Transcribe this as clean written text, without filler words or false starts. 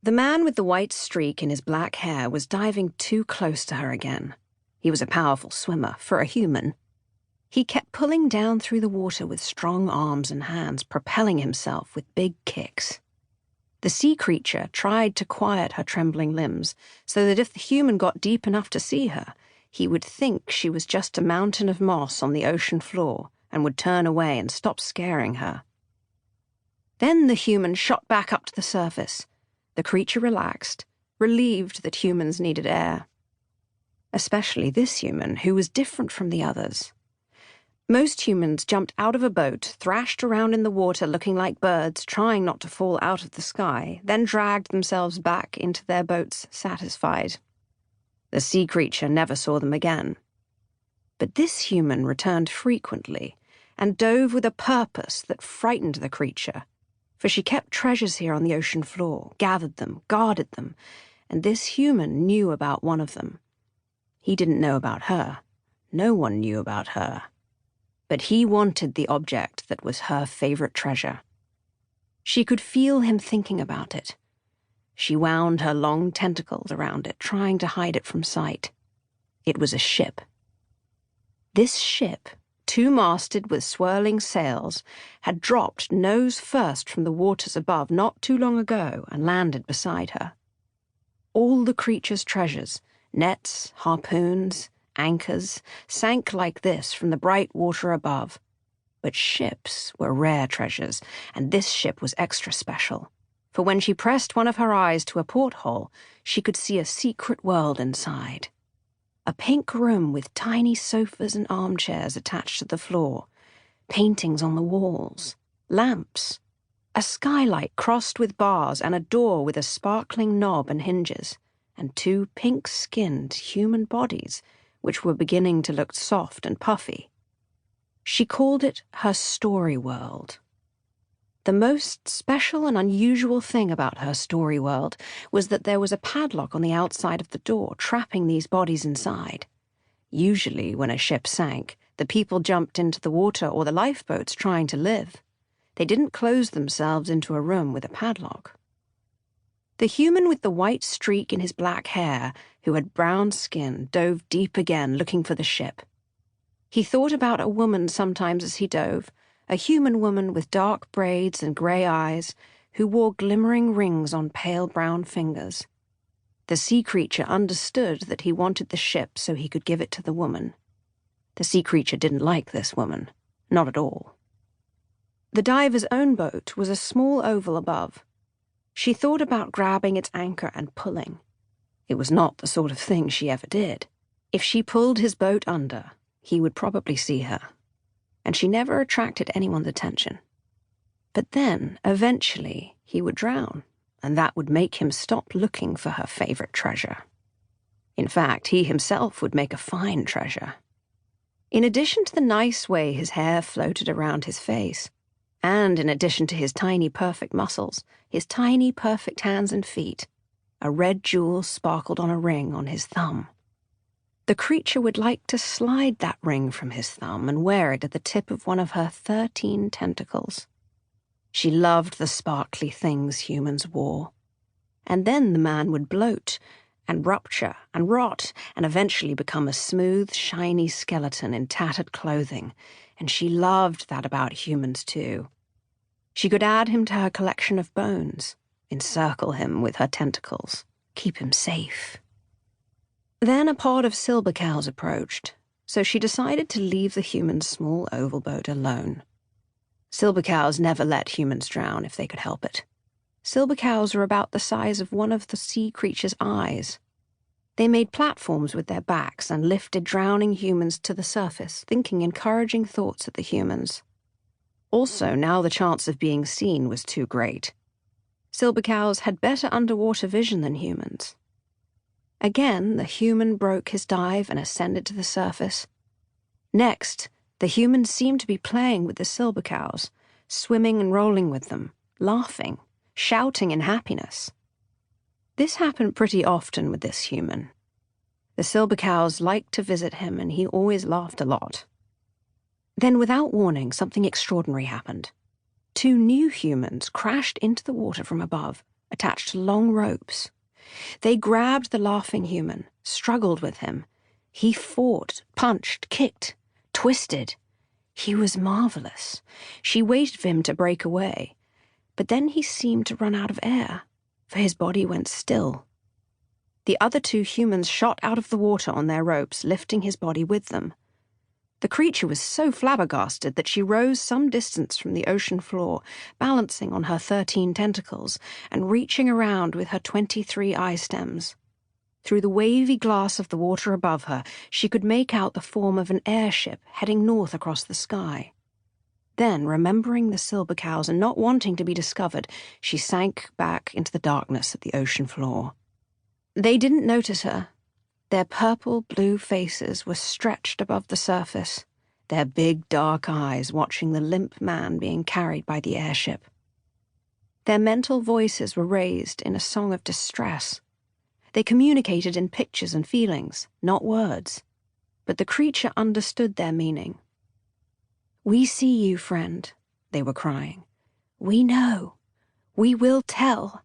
The man with the white streak in his black hair was diving too close to her again. He was a powerful swimmer, for a human. He kept pulling down through the water with strong arms and hands, propelling himself with big kicks. The sea creature tried to quiet her trembling limbs, so that if the human got deep enough to see her, he would think she was just a mountain of moss on the ocean floor and would turn away and stop scaring her. Then the human shot back up to the surface. The creature relaxed, relieved that humans needed air. Especially this human, who was different from the others. Most humans jumped out of a boat, thrashed around in the water looking like birds, trying not to fall out of the sky, then dragged themselves back into their boats satisfied. The sea creature never saw them again. But this human returned frequently and dove with a purpose that frightened the creature, for she kept treasures here on the ocean floor, gathered them, guarded them, and this human knew about one of them. He didn't know about her. No one knew about her. But he wanted the object that was her favorite treasure. She could feel him thinking about it. She wound her long tentacles around it, trying to hide it from sight. It was a ship. This ship, two-masted with swirling sails, had dropped nose first from the waters above not too long ago and landed beside her. All the creature's treasures, nets, harpoons, anchors, sank like this from the bright water above. But ships were rare treasures, and this ship was extra special. For when she pressed one of her eyes to a porthole, she could see a secret world inside. A pink room with tiny sofas and armchairs attached to the floor, paintings on the walls, lamps, a skylight crossed with bars and a door with a sparkling knob and hinges, and two pink-skinned human bodies which were beginning to look soft and puffy. She called it her story world. The most special and unusual thing about her story world was that there was a padlock on the outside of the door, trapping these bodies inside. Usually, when a ship sank, the people jumped into the water or the lifeboats trying to live. They didn't close themselves into a room with a padlock. The human with the white streak in his black hair, who had brown skin, dove deep again, looking for the ship. He thought about a woman sometimes as he dove, a human woman with dark braids and grey eyes, who wore glimmering rings on pale brown fingers. The sea creature understood that he wanted the ship so he could give it to the woman. The sea creature didn't like this woman, not at all. The diver's own boat was a small oval above. She thought about grabbing its anchor and pulling. It was not the sort of thing she ever did. If she pulled his boat under, he would probably see her. And she never attracted anyone's attention. But then, eventually, he would drown, and that would make him stop looking for her favorite treasure. In fact, he himself would make a fine treasure. In addition to the nice way his hair floated around his face, and in addition to his tiny perfect muscles, his tiny perfect hands and feet, a red jewel sparkled on a ring on his thumb. The creature would like to slide that ring from his thumb and wear it at the tip of one of her 13 tentacles. She loved the sparkly things humans wore. And then the man would bloat and rupture and rot and eventually become a smooth, shiny skeleton in tattered clothing, and she loved that about humans too. She could add him to her collection of bones, encircle him with her tentacles, keep him safe. Then a pod of silver cows approached, so she decided to leave the human's small oval boat alone. Silver cows never let humans drown if they could help it. Silver cows are about the size of one of the sea creature's eyes. They made platforms with their backs and lifted drowning humans to the surface, thinking encouraging thoughts at the humans. Also, now the chance of being seen was too great. Silver cows had better underwater vision than humans. Again, the human broke his dive and ascended to the surface. Next, the human seemed to be playing with the silver cows, swimming and rolling with them, laughing, shouting in happiness. This happened pretty often with this human. The silver cows liked to visit him, and he always laughed a lot. Then, without warning, something extraordinary happened. 2 new humans crashed into the water from above, attached to long ropes. They grabbed the laughing human, struggled with him. He fought, punched, kicked, twisted. He was marvelous. She waited for him to break away, but then he seemed to run out of air, for his body went still. The other two humans shot out of the water on their ropes, lifting his body with them. The creature was so flabbergasted that she rose some distance from the ocean floor, balancing on her 13 tentacles and reaching around with her 23 eye stems. Through the wavy glass of the water above her, she could make out the form of an airship heading north across the sky. Then, remembering the silver cows and not wanting to be discovered, she sank back into the darkness of the ocean floor. They didn't notice her. Their purple-blue faces were stretched above the surface, their big dark eyes watching the limp man being carried by the airship. Their mental voices were raised in a song of distress. They communicated in pictures and feelings, not words, but the creature understood their meaning. "We see you, friend," they were crying. "We know. We will tell."